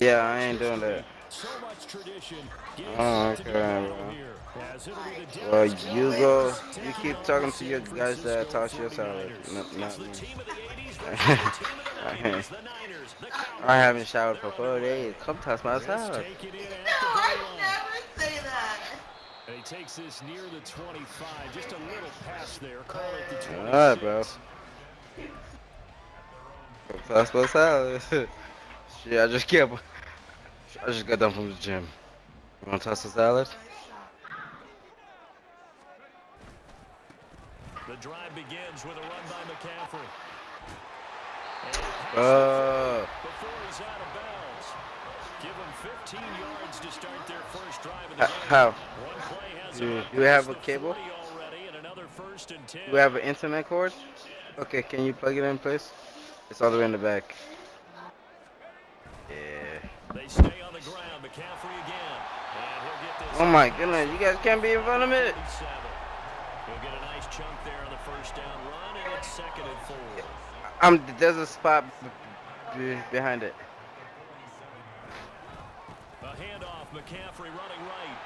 Yeah, I ain't doing that. So much tradition getting Oh, set to okay, do battle bro. here. As it'll be the Well, Dallas you go. Cowboys You taking keep on the talking to your San guys that Francisco toss your salad, 49ers. It's not the me. team of the 80s versus the team of the 90s. The Niners, the I haven't Cowboys. showered for They're 4 days. underway. Come toss my This salad. taken in No, at the I goal line. never say that. And he takes this near the 25. Just a little pass there. Call it the Alright, bro. 26. Come toss my salad. Shit, I just got done from the gym. You wanna toss the salad? The drive begins with a run by McCaffrey. And he packs the 40 Oh. before he's out of bounds. Give him 15 yards to start their first drive of the game. How? One play has him Do up you past have a the cable? 40 already, and another 1st and 10. Do we have an internet cord? Okay, can you plug it in, please? It's all the way in the back. Yeah. They stay on the ground. McCaffrey again. And he'll get this Oh out my past goodness, the you guys can't be in front of me. 47. He'll get a nice chunk there on the first down run, and it's 2nd and 4. There's a spot behind it. A handoff, McCaffrey running right.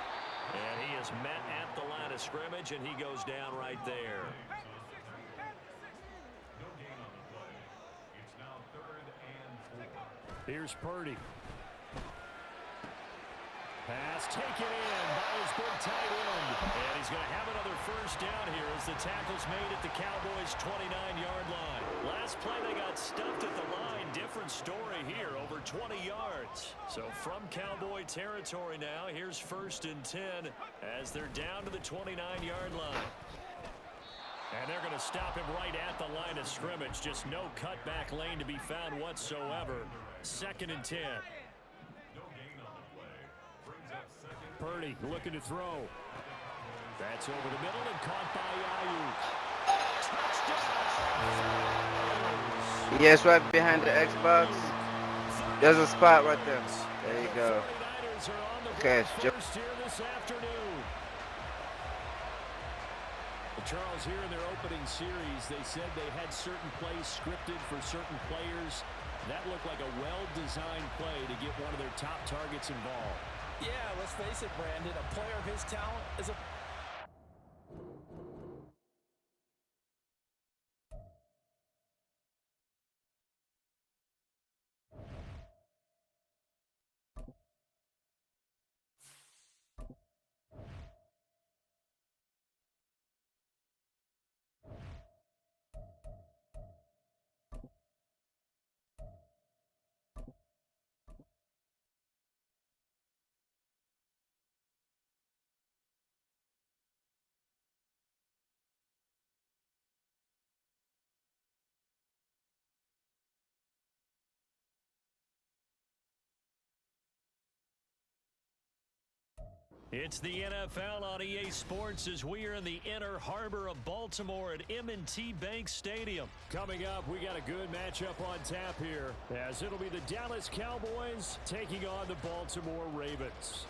And he is met at the line of scrimmage, and he goes down right there. Here's Purdy. Pass taken in by his big tight end. And he's going to have another first down here as the tackle's made at the Cowboys' 29-yard line. Last play they got stuffed at the line. Different story here, over 20 yards. So from Cowboy territory now, here's 1st and 10 as they're down to the 29-yard line. And they're going to stop him right at the line of scrimmage. Just no cutback lane to be found whatsoever. 2nd and 10. Purdy looking to throw. That's over the middle and caught by Ayuk. Touchdown! Yes, right behind the Xbox. There's a spot right there. There you go. Okay, First here this afternoon. Well, Charles, here in their opening series, they said they had certain plays scripted for certain players. That looked like a well-designed play to get one of their top targets involved. Yeah, let's face it, Brandon. A player of his talent is a... It's the NFL on EA Sports as we are in the inner harbor of Baltimore at M&T Bank Stadium. Coming up, we got a good matchup on tap here, as it'll be the Dallas Cowboys taking on the Baltimore Ravens.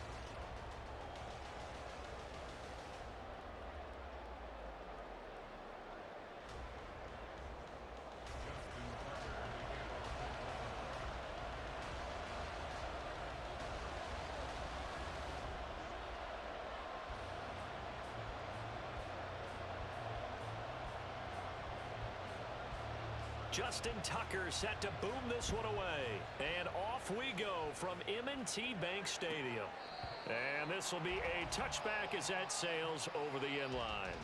Justin Tucker set to boom this one away. And off we go from M&T Bank Stadium. And this will be a touchback as that sails over the end line.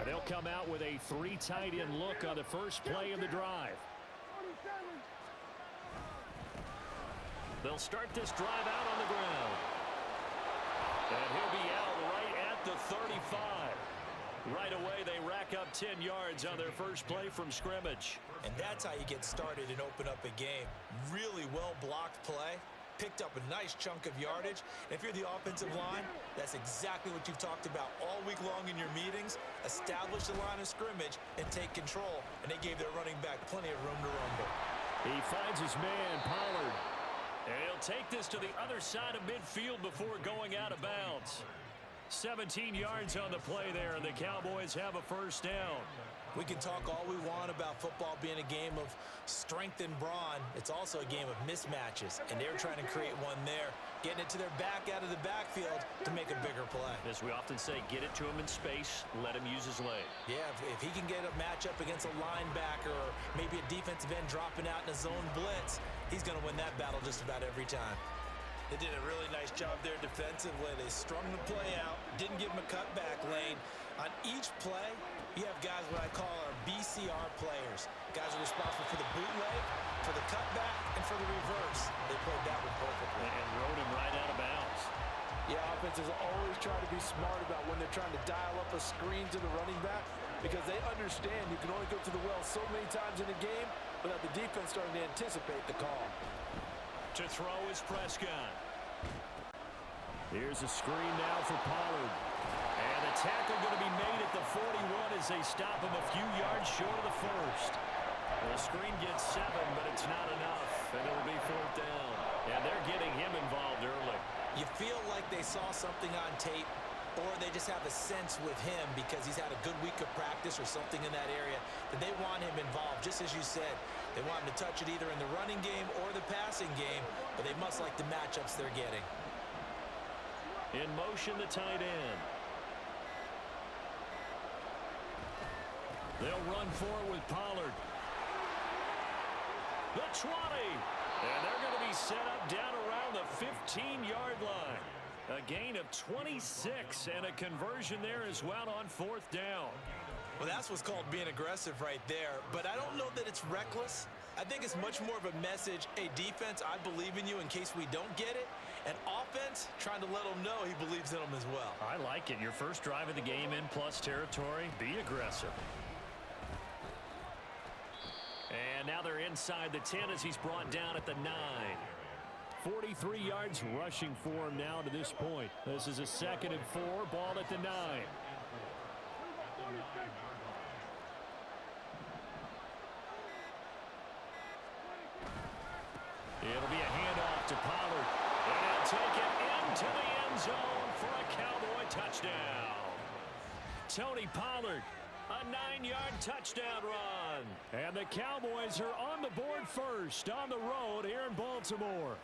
They'll come out with a 3 tight end look on the first play of the drive. They'll start this drive out on the ground. And he'll be out right at the 35. Right away, they rack up 10 yards on their first play from scrimmage. And that's how you get started and open up a game. Really well-blocked play. picked up a nice chunk of yardage. And if you're the offensive line, that's exactly what you've talked about all week long in your meetings. Establish the line of scrimmage and take control. And they gave their running back plenty of room to rumble. He finds his man, Pollard. And he'll take this to the other side of midfield before going out of bounds. 17 yards on the play there, and the Cowboys have a first down. We can talk all we want about football being a game of strength and brawn. It's also a game of mismatches, and they're trying to create one there, getting it to their back out of the backfield to make a bigger play. As we often say, get it to him in space, let him use his leg. Yeah, if he can get a matchup against a linebacker or maybe a defensive end dropping out in a zone blitz, he's going to win that battle just about every time. They did a really nice job there defensively. They strung the play out, didn't give him a cutback lane. On each play, you have guys what I call our BCR players. Guys are responsible for the bootleg, for the cutback, and for the reverse. They played that one perfectly. And rode him right out of bounds. Yeah, offenses always try to be smart about when they're trying to dial up a screen to the running back because they understand you can only go to the well so many times in a game without the defense starting to anticipate the call. To throw is Prescott. Here's a screen now for Pollard. And the tackle going to be made at the 41 as they stop him a few yards short of the first. The screen gets 7, but it's not enough, and it'll be 4th down. And they're getting him involved early. You feel like they saw something on tape, or they just have a sense with him because he's had a good week of practice or something in that area that they want him involved. Just as you said, they want him to touch it either in the running game or the passing game, but they must like the matchups they're getting. In motion, the tight end. They'll run forward with Pollard. The 20. And they're going to be set up down around the 15-yard line. A gain of 26 and a conversion there as well on 4th down. Well, that's what's called being aggressive right there. But I don't know that it's reckless. I think it's much more of a message, hey, defense, I believe in you in case we don't get it. And offense, trying to let them know he believes in them as well. I like it. Your first drive of the game in plus territory, be aggressive. And now they're inside the 10 as he's brought down at the 9. 43 yards rushing for him now to this point. This is a 2nd and 4, ball at the 9. It'll be a handoff to Pollard. And take it into the end zone for a Cowboy touchdown. Tony Pollard, a 9-yard touchdown run. And the Cowboys are on the board first on the road here in Baltimore.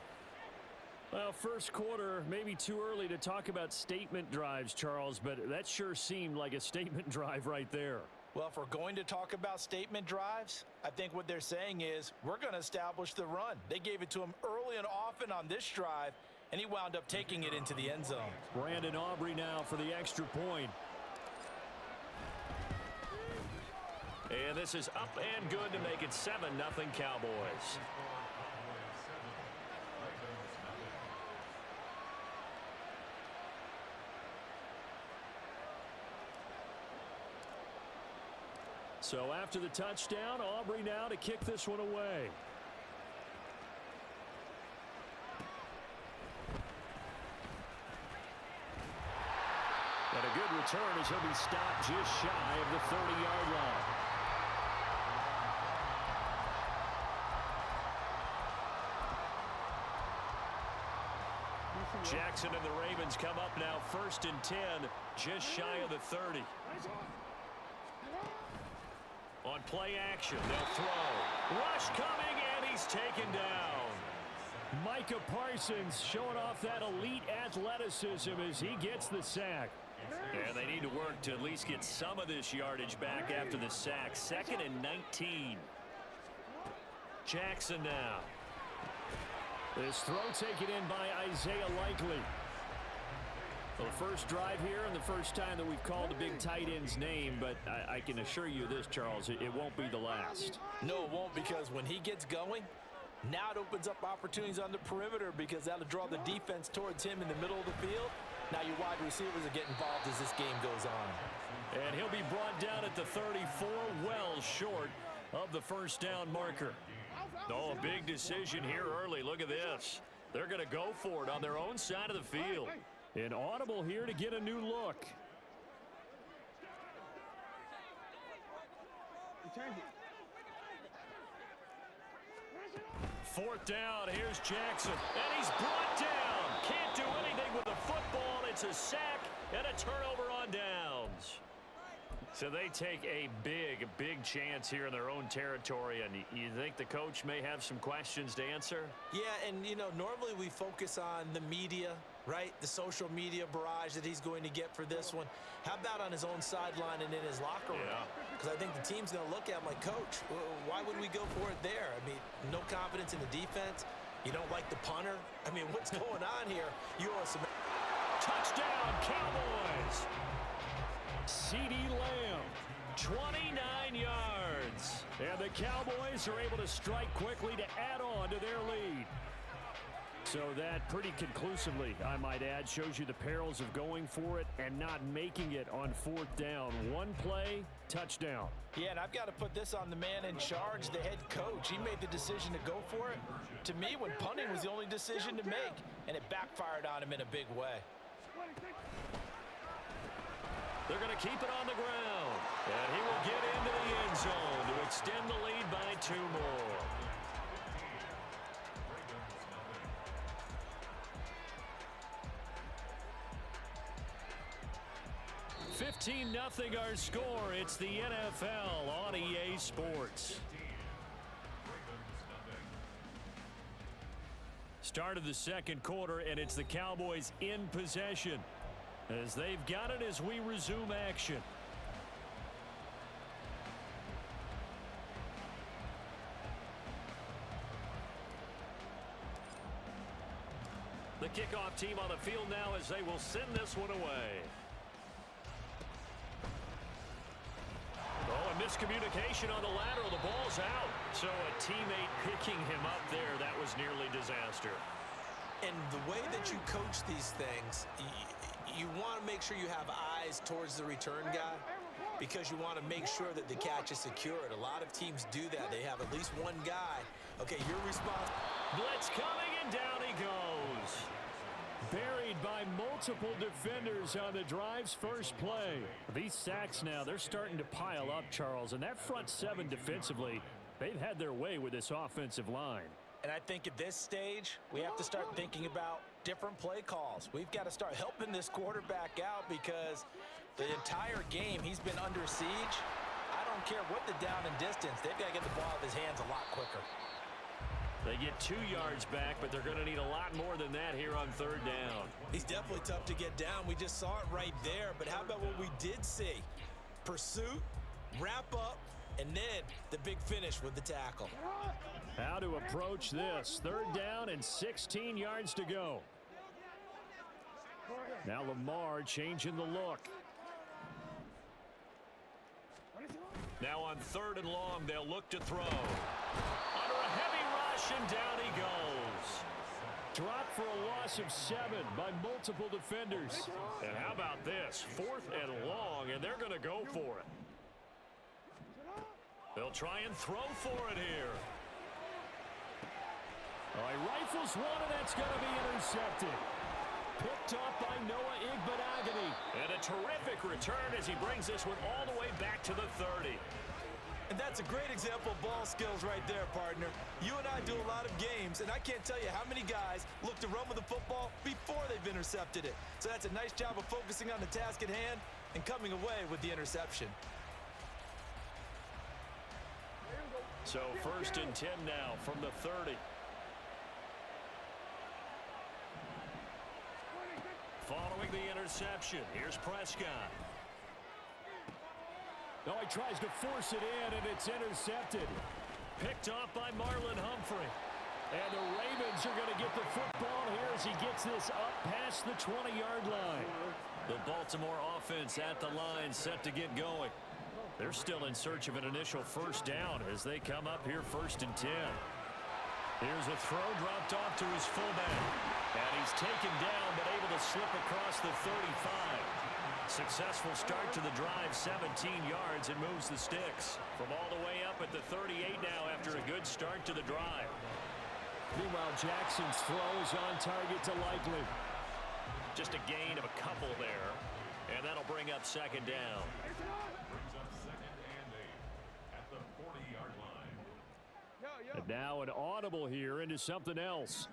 Well, first quarter, maybe too early to talk about statement drives, Charles, but that sure seemed like a statement drive right there. Well, if we're going to talk about statement drives, I think what they're saying is we're going to establish the run. They gave it to him early and often on this drive, and he wound up taking it into the end zone. Brandon Aubrey now for the extra point. And this is up and good to make it 7-0 Cowboys. So after the touchdown, Aubrey now to kick this one away. And a good return as he'll be stopped just shy of the 30-yard line. Jackson and the Ravens come up now 1st and 10, just shy of the 30. On play action, they'll throw. Rush coming, and he's taken down. Micah Parsons showing off that elite athleticism as he gets the sack. And they need to work to at least get some of this yardage back after the sack. 2nd and 19. Jackson now. This throw taken in by Isaiah Likely. Well, the first drive here and the first time that we've called a big tight end's name, but I can assure you this, Charles, it won't be the last. No, it won't, because when he gets going, now it opens up opportunities on the perimeter because that'll draw the defense towards him in the middle of the field. Now your wide receivers will get involved as this game goes on. And he'll be brought down at the 34, well short of the first down marker. Oh, a big decision here early. Look at this. They're going to go for it on their own side of the field. An audible here to get a new look. Fourth down, here's Jackson, and he's brought down. Can't do anything with the football. It's a sack and a turnover on downs. So they take a big chance here in their own territory, and you think the coach may have some questions to answer? Yeah, and, you know, normally we focus on the media, right? The social media barrage that he's going to get for this one. How about on his own sideline and in his locker room? Because I think the team's going to look at him like, Coach, why would we go for it there? I mean, no confidence in the defense. You don't like the punter. I mean, what's going on here? You owe us some... Touchdown, Cowboys! CeeDee Lamb, 29 yards. And the Cowboys are able to strike quickly to add on to their lead. So that pretty conclusively, I might add, shows you the perils of going for it and not making it on fourth down. One play, touchdown. Yeah, and I've got to put this on the man in charge, the head coach. He made the decision to go for it. To me, when punting was the only decision to make, and it backfired on him in a big way. They're going to keep it on the ground. And he will get into the end zone to extend the lead by 2 more. $15-0 our score. It's the NFL on EA Sports. Start of the second quarter, and it's the Cowboys in possession as they've got it as we resume action. The kickoff team on the field now as they will send this one away. Oh, a miscommunication on the lateral. The ball's out. So a teammate picking him up there. That was nearly disaster. And the way that you coach these things, you want to make sure you have eyes towards the return guy because you want to make sure that the catch is secured. A lot of teams do that. They have at least one guy. Okay, you're responsible. Blitz coming, and down he goes. Buried by multiple defenders on the drive's first play. These sacks now, they're starting to pile up, Charles. And that front seven defensively, they've had their way with this offensive line. And I think at this stage, we have to start thinking about different play calls. We've got to start helping this quarterback out because the entire game he's been under siege. I don't care what the down and distance. They've got to get the ball out of his hands a lot quicker. They get 2 yards back, but they're going to need a lot more than that here on third down. He's definitely tough to get down. We just saw it right there. But how about what we did see? Pursuit, wrap up, and then the big finish with the tackle. How to approach this. Third down and 16 yards to go. Now Lamar changing the look. Now on third and long, they'll look to throw. Under a heavy rush, and down he goes. Dropped for a loss of 7 by multiple defenders. And how about this? Fourth and long, and they're going to go for it. They'll try and throw for it here. All right, rifles one, and that's going to be intercepted. Picked up by Noah Igbenogany. And a terrific return as he brings this one all the way back to the 30. And that's a great example of ball skills right there, partner. You and I do a lot of games, and I can't tell you how many guys look to run with the football before they've intercepted it. So that's a nice job of focusing on the task at hand and coming away with the interception. So first and 10 now from the 30. Following the interception, here's Prescott. No, he tries to force it in, and it's intercepted. Picked off by Marlon Humphrey. And the Ravens are going to get the football here as he gets this up past the 20-yard line. The Baltimore offense at the line, set to get going. They're still in search of an initial first down as they come up here first and 10. Here's a throw dropped off to his fullback. And he's taken down but able to slip across the 35. Successful start to the drive, 17 yards, and moves the sticks from all the way up at the 38 now after a good start to the drive. Meanwhile, Jackson's throw is on target to Likely. Just a gain of a couple there. And that'll bring up second down. Brings up second and 8 at the 40-yard line. And now an audible here into something else.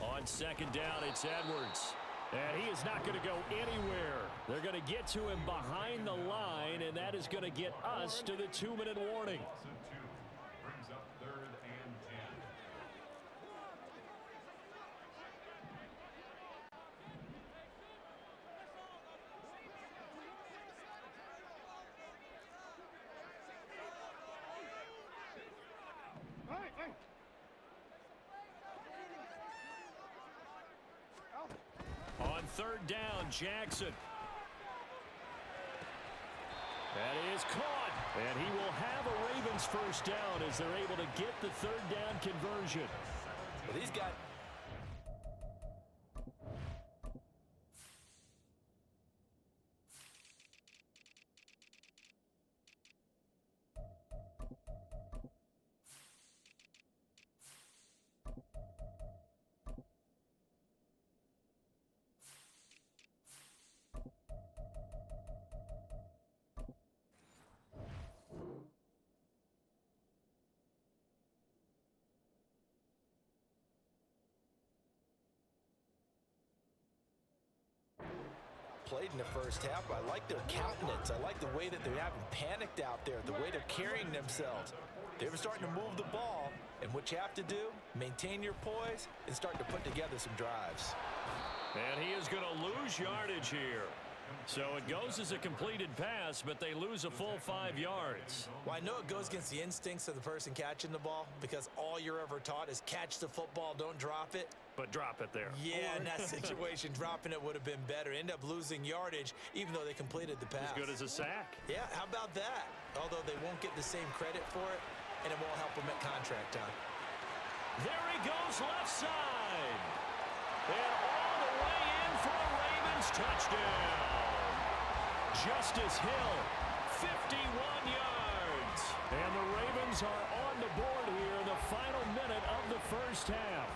On second down, it's Edwards. And he is not going to go anywhere. They're going to get to him behind the line, and that is going to get us to the 2-minute warning. Brings up third and 10. On third down, Jackson. That is caught. And he will have a Ravens first down as they're able to get the third down conversion. Well, he's got... played in the first half. I like their countenance. I like the way that they haven't panicked out there, the way they're carrying themselves. They're starting to move the ball, and what you have to do, maintain your poise and start to put together some drives. And he is going to lose yardage here. So it goes as a completed pass, but they lose a full 5 yards. Well, I know it goes against the instincts of the person catching the ball because all you're ever taught is catch the football, don't drop it. But drop it there. Yeah, in that situation, dropping it would have been better. End up losing yardage, even though they completed the pass. As good as a sack. Yeah, how about that? Although they won't get the same credit for it, and it won't help them at contract time. There he goes left side. And all the way in for a Ravens touchdown. Justice Hill, 51 yards. And the Ravens are on the board here in the final minute of the first half.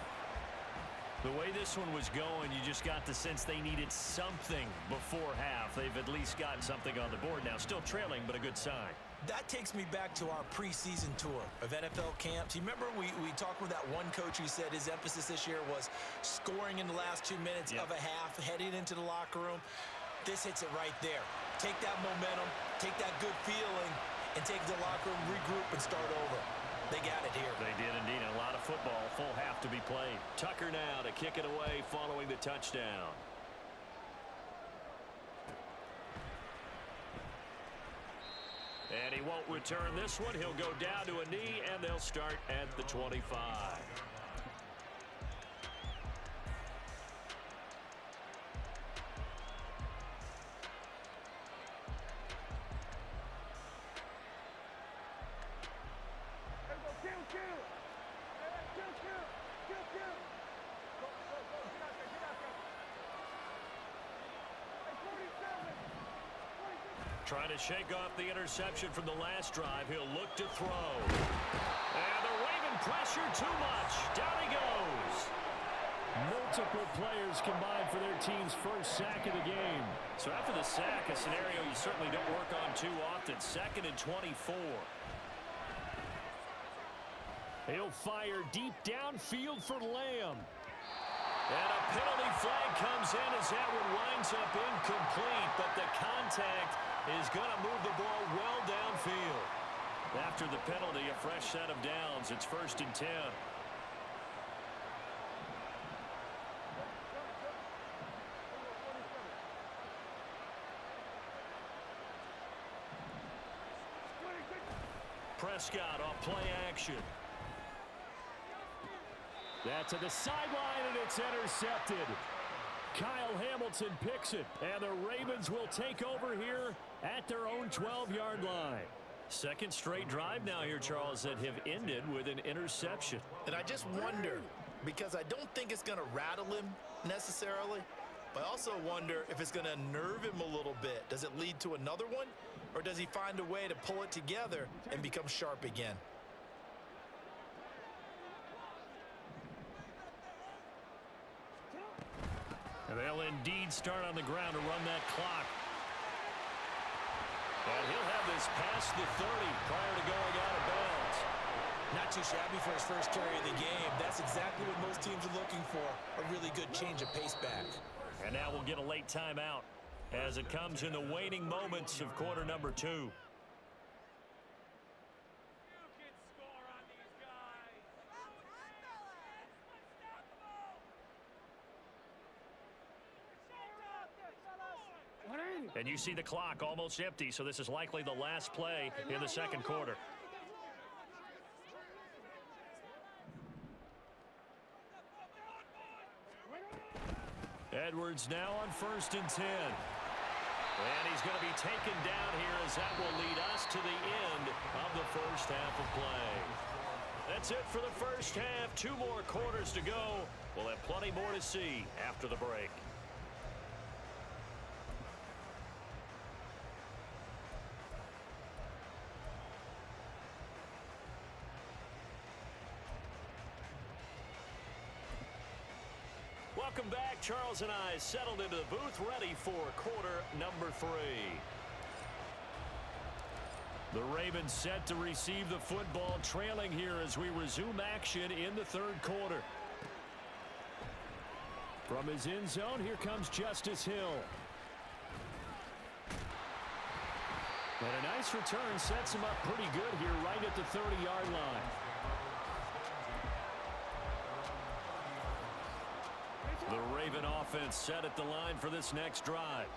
The way this one was going, you just got the sense they needed something before half. They've at least got something on the board now. Still trailing, but a good sign. That takes me back to our preseason tour of NFL camps. You remember we talked with that one coach who said his emphasis this year was scoring in the last 2 minutes of a half, heading into the locker room. This hits it right there. Take that momentum, take that good feeling, and take it to the locker room, regroup, and start over. They got it here. They did indeed. A lot of football, full half to be played. Tucker now to kick it away following the touchdown. And he won't return this one. He'll go down to a knee, and they'll start at the 25. Trying to shake off the interception from the last drive. He'll look to throw. And the Raven pressure too much. Down he goes. Multiple players combined for their team's first sack of the game. So after the sack, a scenario you certainly don't work on too often. 2nd and 24. He'll fire deep downfield for Lamb. And a penalty flag comes in as that one winds up incomplete, but the contact is going to move the ball well downfield. After the penalty, a fresh set of downs. It's 1st and 10. Prescott off play action. That's to the sideline, and it's intercepted. Kyle Hamilton picks it, and the Ravens will take over here at their own 12-yard line. Second straight drive now here, Charles, that have ended with an interception. And I just wonder, because I don't think it's going to rattle him necessarily, but I also wonder if it's going to unnerve him a little bit. Does it lead to another one, or does he find a way to pull it together and become sharp again? And they'll indeed start on the ground to run that clock. And he'll have this past the 30 prior to going out of bounds. Not too shabby for his first carry of the game. That's exactly what most teams are looking for, a really good change of pace back. And now we'll get a late timeout as it comes in the waning moments of quarter number 2. And you see the clock almost empty, so this is likely the last play in the second quarter. Edwards now on 1st and 10. And he's going to be taken down here as that will lead us to the end of the first half of play. That's it for the first half. 2 more quarters to go. We'll have plenty more to see after the break. Welcome back. Charles and I settled into the booth, ready for quarter number 3. The Ravens set to receive the football, trailing here as we resume action in the third quarter. From his end zone, here comes Justice Hill. And a nice return sets him up pretty good here right at the 30-yard line. The Raven offense set at the line for this next drive.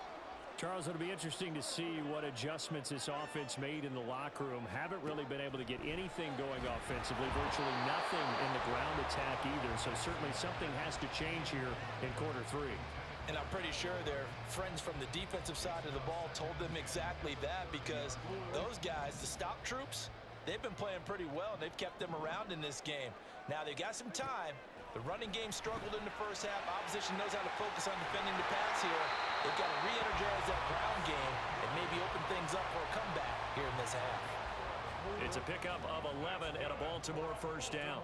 Charles, it'll be interesting to see what adjustments this offense made in the locker room. Haven't really been able to get anything going offensively, virtually nothing in the ground attack either. So certainly something has to change here in quarter 3. And I'm pretty sure their friends from the defensive side of the ball told them exactly that, because those guys, the stop troops, they've been playing pretty well, and they've kept them around in this game. Now they've got some time. The running game struggled in the first half. Opposition knows how to focus on defending the pass here. They've got to re-energize that ground game and maybe open things up for a comeback here in this half. It's a pickup of 11 and a Baltimore first down.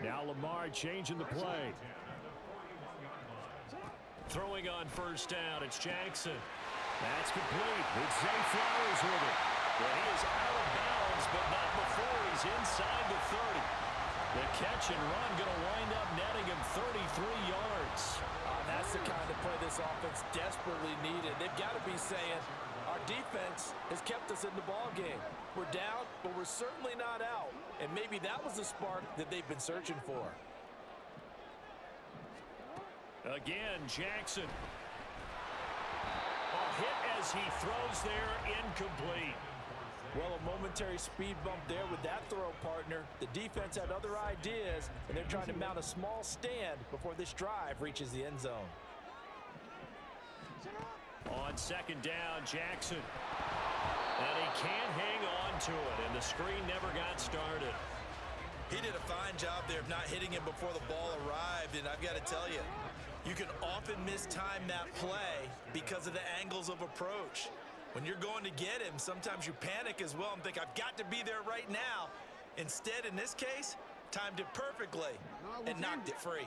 Now Lamar changing the play. Throwing on first down, it's Jackson. That's complete. It's Zay Flowers with it. Well, he is out of bounds, but not before he's inside the 30. The catch and run going to wind up netting him 33 yards. That's the kind of play this offense desperately needed. They've got to be saying, our defense has kept us in the ball game. We're down, but we're certainly not out. And maybe that was the spark that they've been searching for. Again, Jackson. A hit as he throws there, incomplete. Well, a momentary speed bump there with that throw, partner. The defense had other ideas, and they're trying to mount a small stand before this drive reaches the end zone. On second down, Jackson. And he can't hang on to it, and the screen never got started. He did a fine job there of not hitting him before the ball arrived, and I've got to tell you, you can often mistime that play because of the angles of approach. When you're going to get him, sometimes you panic as well and think, I've got to be there right now. Instead, in this case, timed it perfectly and knocked it free.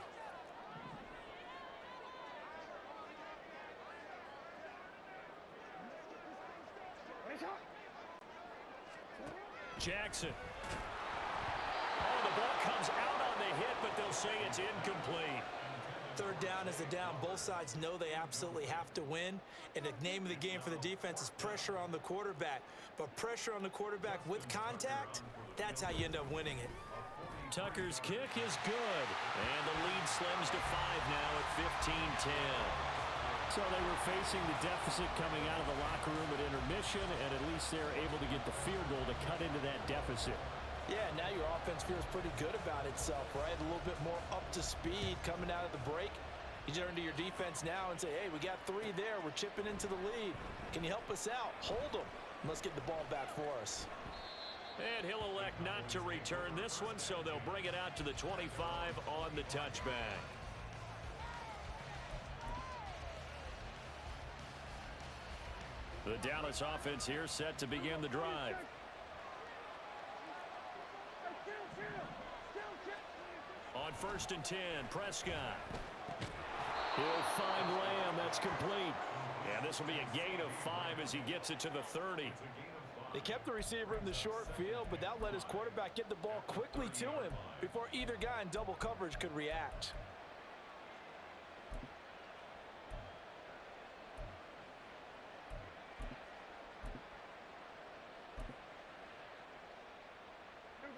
Jackson. Oh, the ball comes out on the hit, but they'll say it's incomplete. Third down is a down. Both sides know they absolutely have to win. And the name of the game for the defense is pressure on the quarterback. But pressure on the quarterback with contact, that's how you end up winning it. Tucker's kick is good. And the lead slims to 5 now at 15-10. So they were facing the deficit coming out of the locker room at intermission, and at least they're able to get the field goal to cut into that deficit. Yeah, now your offense feels pretty good about itself, right? A little bit more up to speed coming out of the break. You turn to your defense now and say, hey, we got 3 there. We're chipping into the lead. Can you help us out? Hold them. And let's get the ball back for us. And he'll elect not to return this one, so they'll bring it out to the 25 on the touchback. The Dallas offense here set to begin the drive. On 1st and 10, Prescott. He'll find Lamb. That's complete. And this will be a gain of 5 as he gets it to the 30. They kept the receiver in the short field, but that let his quarterback get the ball quickly to him before either guy in double coverage could react.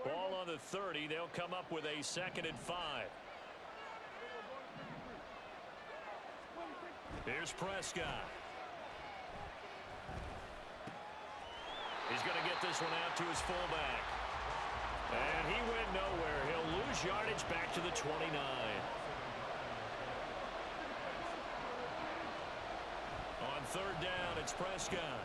Ball on the 30. They'll come up with a 2nd and 5. Here's Prescott. He's going to get this one out to his fullback. And he went nowhere. He'll lose yardage back to the 29. On 3rd down, it's Prescott.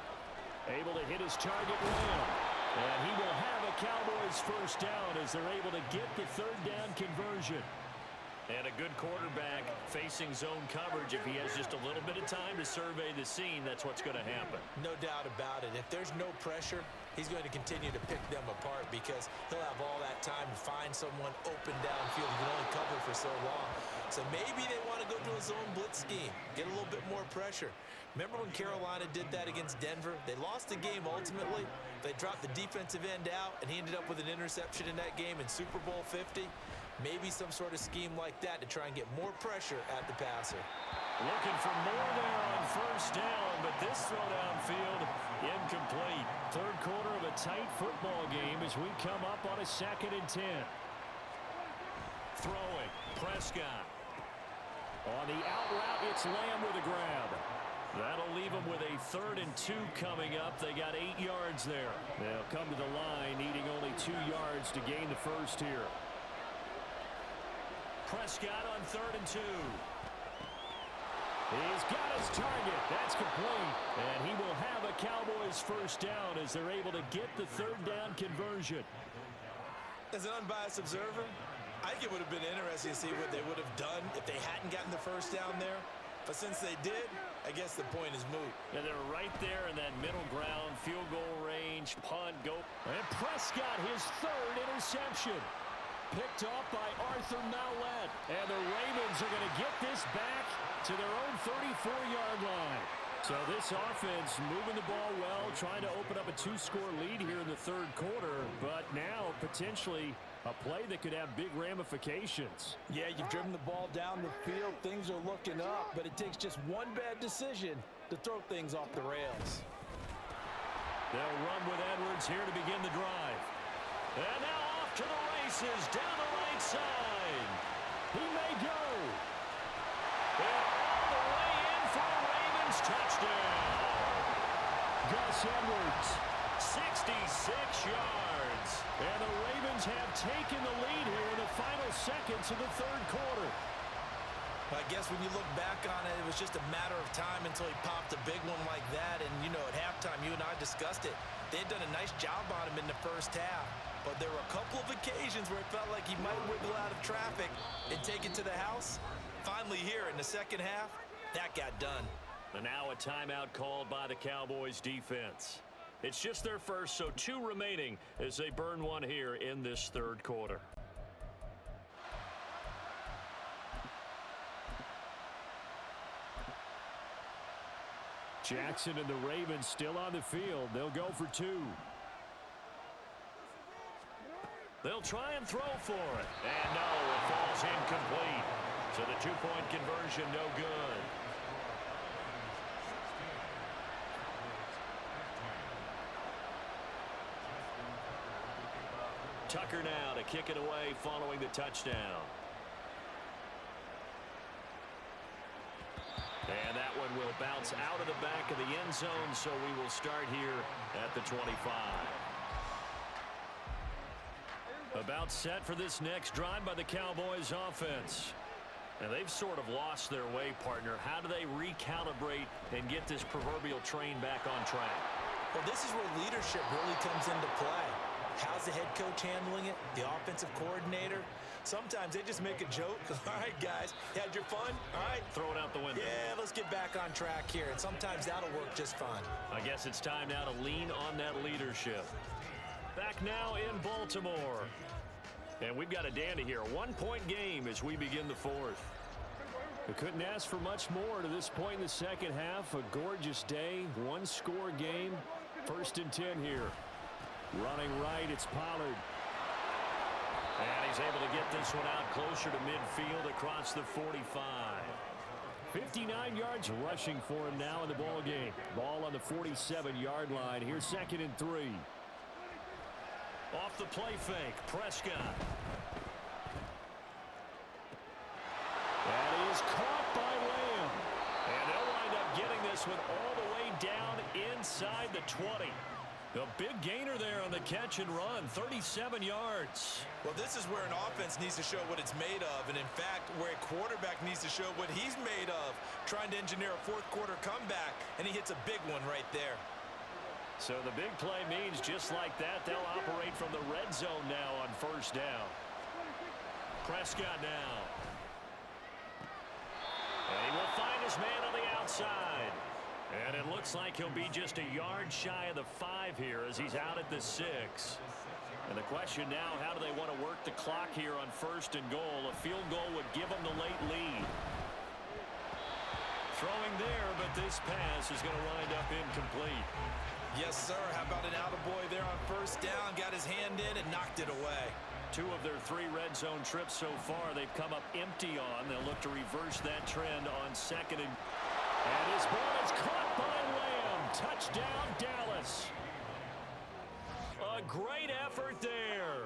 Able to hit his target Lamb. And he will have a Cowboys 1st down as they're able to get the 3rd down conversion. And a good quarterback facing zone coverage. If he has just a little bit of time to survey the scene, that's what's going to happen. No doubt about it. If there's no pressure, he's going to continue to pick them apart because he'll have all that time to find someone open downfield. He can only cover for so long. So maybe they want to go to a zone blitz scheme, get a little bit more pressure. Remember when Carolina did that against Denver? They lost the game ultimately. They dropped the defensive end out, and he ended up with an interception in that game in Super Bowl 50. Maybe some sort of scheme like that to try and get more pressure at the passer. Looking for more there on 1st down, but this throw downfield incomplete. 3rd quarter of a tight football game as we come up on a 2nd and 10. Throwing, Prescott. On the out route, it's Lamb with a grab. That'll leave them with a 3rd and 2 coming up. They got 8 yards there. They'll come to the line needing only 2 yards to gain the 1st here. Prescott on 3rd and 2. He's got his target. That's complete. And he will have a Cowboys 1st down as they're able to get the 3rd down conversion. As an unbiased observer, I think it would have been interesting to see what they would have done if they hadn't gotten the 1st down there. But since they did, I guess the point is moot. And they're right there in that middle ground, field goal range, punt, go. And Prescott, his 3rd interception. Picked off by Arthur Mallett. And the Ravens are going to get this back to their own 34-yard line. So this offense moving the ball well, trying to open up a 2-score lead here in the 3rd quarter. But now potentially a play that could have big ramifications. Yeah, you've driven the ball down the field. Things are looking up, but it takes just one bad decision to throw things off the rails. They'll run with Edwards here to begin the drive. And now off to the races down the right side. He may go. And all the way in for a Ravens touchdown. Gus Edwards, 66 yards. And the Ravens have taken the lead here in the final seconds of the 3rd quarter. I guess when you look back on it, it was just a matter of time until he popped a big one like that. And, you know, at halftime, you and I discussed it. They had done a nice job on him in the 1st half. But there were a couple of occasions where it felt like he might wiggle out of traffic and take it to the house. Finally here in the 2nd half, that got done. And now a timeout called by the Cowboys defense. It's just their 1st, so 2 remaining as they burn one here in this 3rd quarter. Jackson and the Ravens still on the field. They'll go for 2. They'll try and throw for it. And no, it falls incomplete. So the 2-point conversion no good. Tucker now to kick it away following the touchdown. And that one will bounce out of the back of the end zone, so we will start here at the 25. About set for this next drive by the Cowboys offense. And they've sort of lost their way, partner. How do they recalibrate and get this proverbial train back on track? Well, this is where leadership really comes into play. How's the head coach handling it? The offensive coordinator? Sometimes they just make a joke. All right, guys, you had your fun? All right. Throw it out the window. Yeah, let's get back on track here. And sometimes that'll work just fine. I guess it's time now to lean on that leadership. Back now in Baltimore. And we've got a dandy here. A 1-point game as we begin the 4th. We couldn't ask for much more to this point in the second half. A gorgeous day, one-score game. 1st and 10 here. Running right, it's Pollard. And he's able to get this one out closer to midfield across the 45. 59 yards rushing for him now in the ball game. Ball on the 47-yard line. Here's 2nd and 3. Off the play fake, Prescott. And he is caught by Lamb. And they'll wind up getting this one all the way down inside the 20. The big gainer there on the catch and run, 37 yards. Well, this is where an offense needs to show what it's made of, and in fact, where a quarterback needs to show what he's made of, trying to engineer a fourth-quarter comeback, and he hits a big one right there. So the big play means just like that, they'll operate from the red zone now on 1st down. Prescott now. And he will find his man on the outside. And it looks like he'll be just a yard shy of the 5 here as he's out at the 6. And the question now, how do they want to work the clock here on 1st and goal? A field goal would give them the late lead. Throwing there, but this pass is going to wind up incomplete. Yes, sir. How about an attaboy there on 1st down? Got his hand in and knocked it away. 2 of their 3 red zone trips so far, they've come up empty on. They'll look to reverse that trend on 2nd and his ball is caught by Lamb. Touchdown, Dallas. A great effort there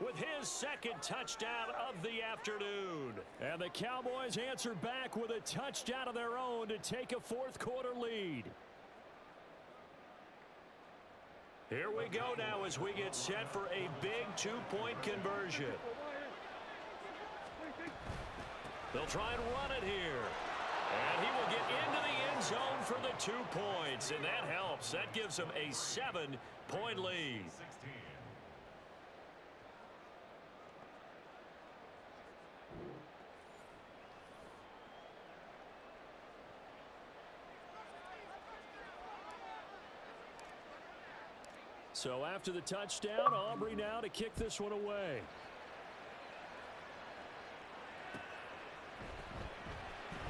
with his 2nd touchdown of the afternoon. And the Cowboys answer back with a touchdown of their own to take a 4th-quarter lead. Here we go now as we get set for a big 2-point conversion. They'll try and run it here. And he will get into the end zone for the 2 points, and that helps. That gives him a 7-point lead. So after the touchdown, Aubrey now to kick this one away.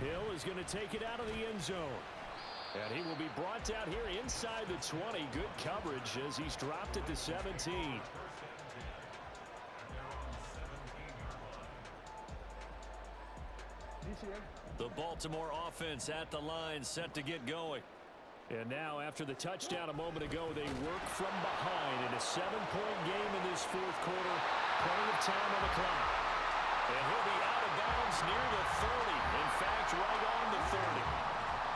Hill is going to take it out of the end zone. And he will be brought down here inside the 20. Good coverage as he's dropped at the 17. The Baltimore offense at the line set to get going. And now after the touchdown a moment ago, they work from behind in a 7-point game in this 4th quarter. Plenty of time on the clock. And he'll be out of bounds near the 30. In fact, right on the 30.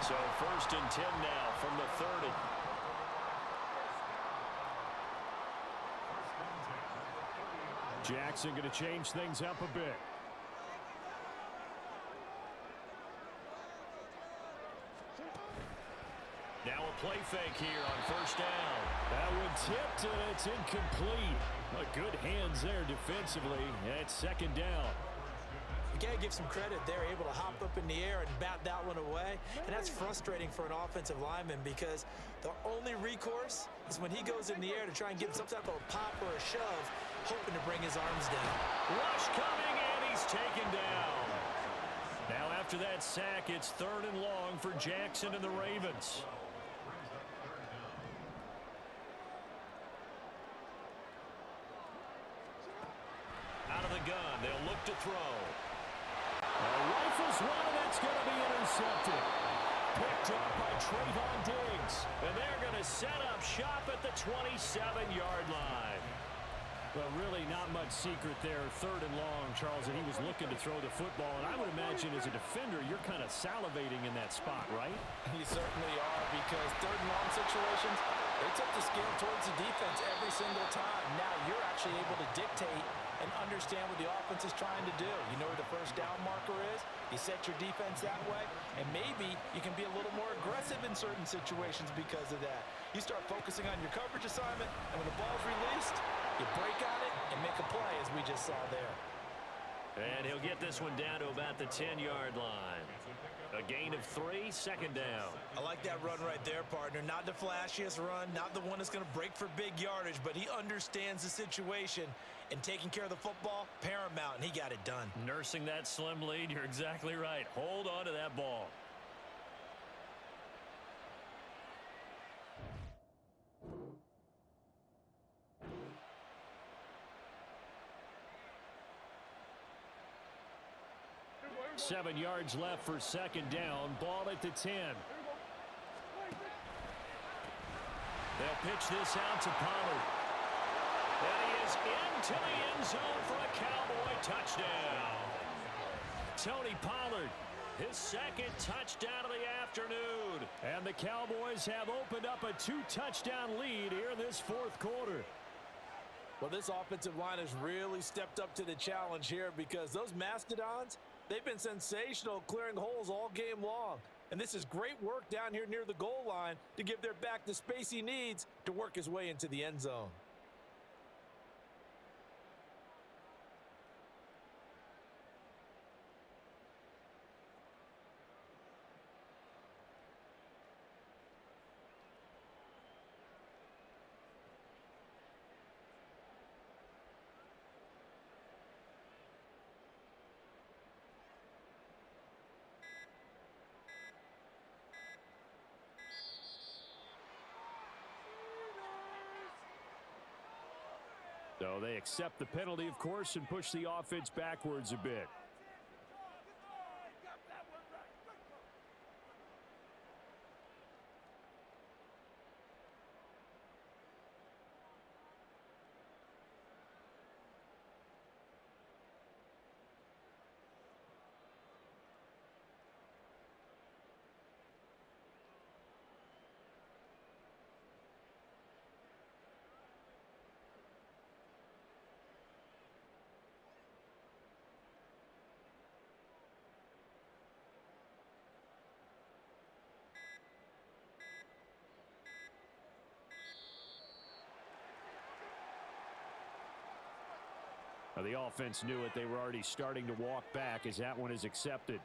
So 1st and 10 now from the 30. Jackson going to change things up a bit. Now a play fake here on 1st down. That one tipped and it's incomplete. Good hands there defensively. And it's 2nd down. You got to give some credit. They're able to hop up in the air and bat that one away. And that's frustrating for an offensive lineman because the only recourse is when he goes in the air to try and give some type of a pop or a shove, hoping to bring his arms down. Rush coming, and he's taken down. Now after that sack, it's 3rd and long for Jackson and the Ravens. Out of the gun, they'll look to throw. Rifles one, and that's going to be intercepted. Picked up by Trayvon Diggs. And they're going to set up shop at the 27-yard line. Well, really not much secret there. 3rd and long, Charles, and he was looking to throw the football. And I would imagine as a defender, you're kind of salivating in that spot, right? You certainly are, because 3rd and long situations, they took the scale towards the defense every single time. Now you're actually able to dictate and understand what the offense is trying to do. You know where the 1st down marker is. You set your defense that way, and maybe you can be a little more aggressive in certain situations because of that. You start focusing on your coverage assignment, and when the ball's released, you break on it and make a play, as we just saw there. And he'll get this one down to about the 10-yard line. A gain of 3, second down. I like that run right there, partner. Not the flashiest run, not the one that's going to break for big yardage, but he understands the situation, and taking care of the football, paramount, and he got it done. Nursing that slim lead, you're exactly right. Hold on to that ball. Seven yards left for second down. Ball at the 10. They'll pitch this out to Pollard. And he is into the end zone for a Cowboy touchdown. Tony Pollard, his second touchdown of the afternoon. And the Cowboys have opened up a 2-touchdown lead here in this fourth quarter. Well, this offensive line has really stepped up to the challenge here because those Mastodons, they've been sensational clearing holes all game long. And this is great work down here near the goal line to give their back the space he needs to work his way into the end zone. So they accept the penalty, of course, and push the offense backwards a bit. Now, the offense knew it. They were already starting to walk back as that one is accepted.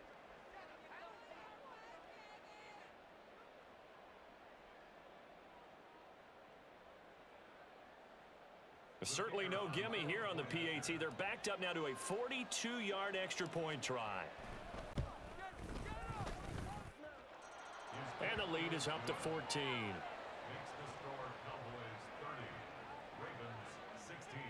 Certainly no gimme here on the PAT. They're backed up now to a 42-yard extra point try. And the lead is up to 14. Makes the score Cowboys 30, Ravens 16.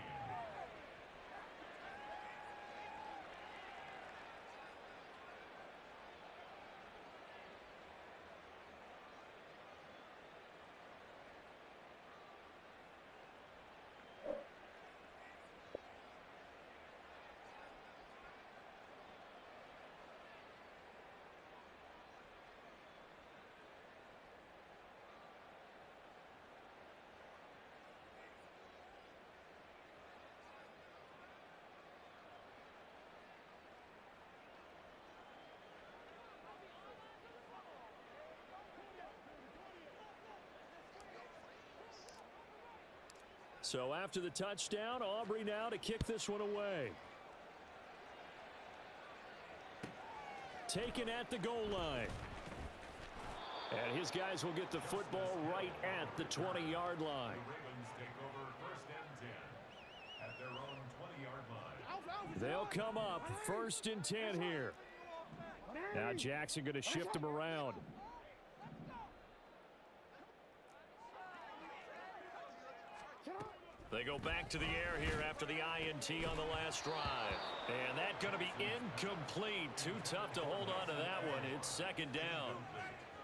So after the touchdown, Aubrey now to kick this one away. Taken at the goal line. And his guys will get the football right at the 20-yard line. The Ravens take over first and 10 at their own 20-yard line. They'll come up first and 10 here. Now Jackson going to shift him around. They go back to the air here after the INT on the last drive. And that's going to be incomplete. Too tough to hold on to that one. It's second down.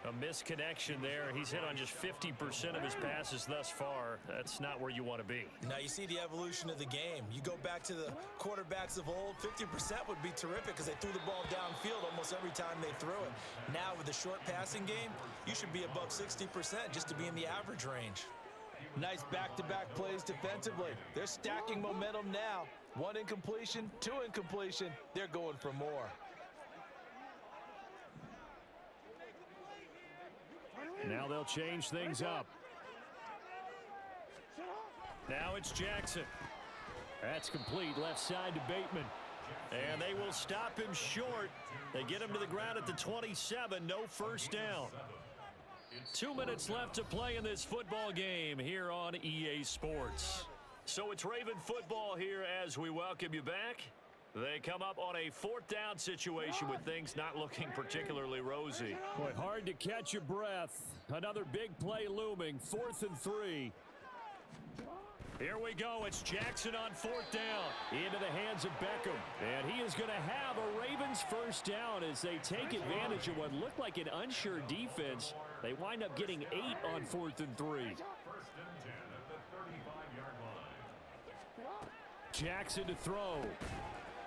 A misconnection there. He's hit on just 50% of his passes thus far. That's not where you want to be. Now you see the evolution of the game. You go back to the quarterbacks of old, 50% would be terrific because they threw the ball downfield almost every time they threw it. Now with the short passing game, you should be above 60% just to be in the average range. Nice back-to-back plays defensively. They're stacking momentum now. One incompletion, two incompletion. They're going for more. Now they'll change things up. Now it's Jackson. That's complete left side to Bateman. And they will stop him short. They get him to the ground at the 27. No first down. 2 minutes left to play in this football game here on EA Sports. So it's Raven football here as we welcome you back. They come up on a 4th down situation with things not looking particularly rosy. Boy, hard to catch your breath. Another big play looming. 4th and 3. Here we go. It's Jackson on 4th down. Into the hands of Beckham. And he is going to have a Ravens first down as they take advantage of what looked like an unsure defense. They wind up getting 8 on 4th and 3. 1st and 10 at the 35-yard line. Jackson to throw.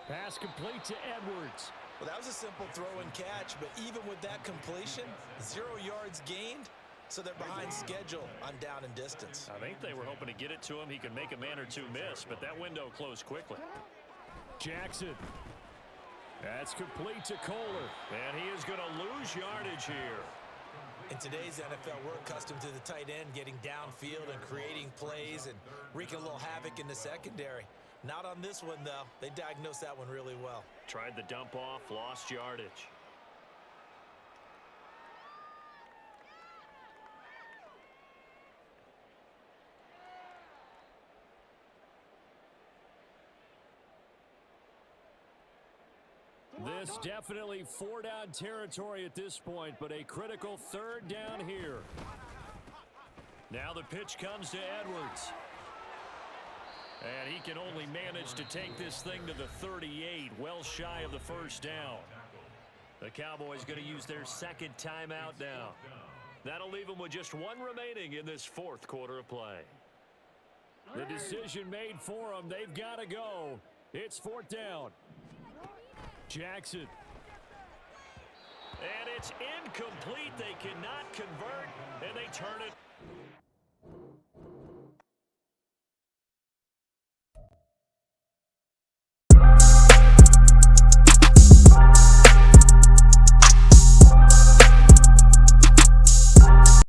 Pass complete to Edwards. Well, that was a simple throw and catch, but even with that completion, 0 yards gained, so they're behind schedule on down and distance. I think they were hoping to get it to him. He could make a man or two miss, but that window closed quickly. Jackson. That's complete to Kohler. And he is going to lose yardage here. In today's NFL, we're accustomed to the tight end getting downfield and creating plays and wreaking a little havoc in the secondary. Not on this one, though. They diagnosed that one really well. Tried the dump off, lost yardage. This definitely 4-down territory at this point, but a critical 3rd down here. Now the pitch comes to Edwards. And he can only manage to take this thing to the 38, well shy of the first down. The Cowboys going to use their 2nd timeout now. That'll leave them with just 1 remaining in this 4th quarter of play. The decision made for them. They've got to go. It's 4th down. Jackson. And it's incomplete. They cannot convert, and they turn it.